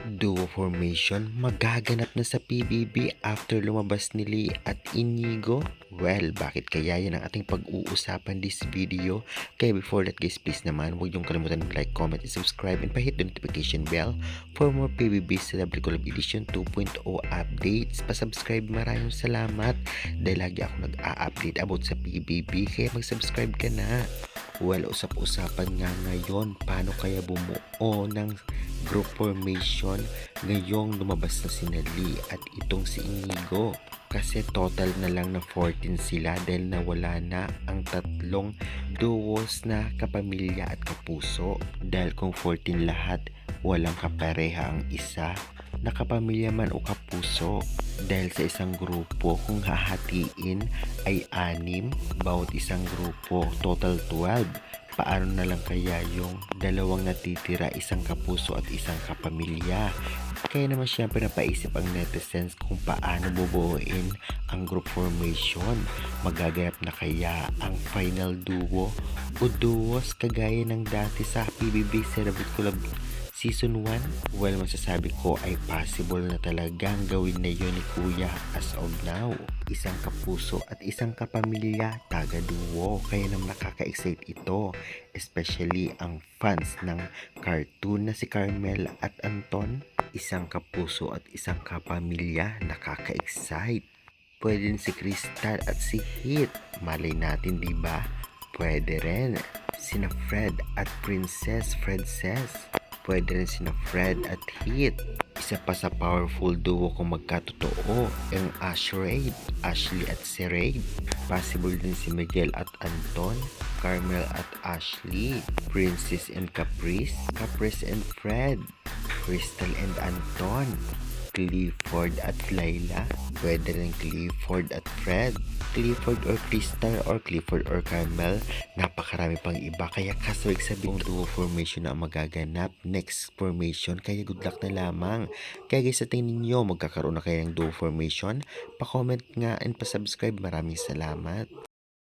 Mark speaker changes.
Speaker 1: Duo formation magaganap na sa PBB after lumabas ni Lee at Inigo? Well, bakit kaya yan ang ating pag-uusapan this video? Kaya before that guys, please naman huwag niyong kalimutan like, comment, and subscribe and pahit the notification bell for more PBB Celebrity Collab Edition 2.0 updates. Pasubscribe, maraming salamat dahil lagi ako nag-a-update about sa PBB, kaya mag-subscribe ka na. Well, usap-usapan nga ngayon, paano kaya bumuo ng group formation ngayong lumabas na si Lee at itong si Inigo. Kasi total na lang na 14 sila dahil nawala na ang tatlong duos na kapamilya at kapuso. Dahil kung 14 lahat, walang kapareha ang isa na kapamilya man o kapuso. Dahil sa isang grupo kung hahatiin ay 6, bawat isang grupo total 12. Paano na lang kaya yung dalawang natitira, isang kapuso at isang kapamilya? Kaya naman syempre napaisip ang netizens kung paano bubuuin ang group formation. Magaganap na kaya ang final duo o duos kagaya ng dati sa PBB Celebrity Collab Season 1? Well, masasabi ko ay possible na talagang gawin na yun ni Kuya as of now. Isang kapuso at isang kapamilya, taga-duo. Kaya naman nakaka-excite ito. Especially ang fans ng cartoon na si Carmel at Anton. Isang kapuso at isang kapamilya, nakaka-excite. Pwede din si Crystal at si Hit. Malay natin, diba? Pwede rin sina Fred at Princess Fredses. Pwede rin sina Fred at Hit. Isa pa sa powerful duo kung magkatotoo ang Ashley at si Raid. Possible din si Miguel at Anton, Carmel at Ashley, Princess and Caprice, Caprice and Fred, Crystal and Anton, Clifford at Layla. Pwede rin Clifford at Fred, Clifford or Crystal, or Clifford or Carmel. Napakarami pang iba, kaya kasawig sabihin duo formation na ang magaganap next formation, kaya good luck na lamang. Kaya guys, sa tingin niyo magkakaroon na kaya ng duo formation? Pa-comment nga and pa-subscribe. Maraming salamat.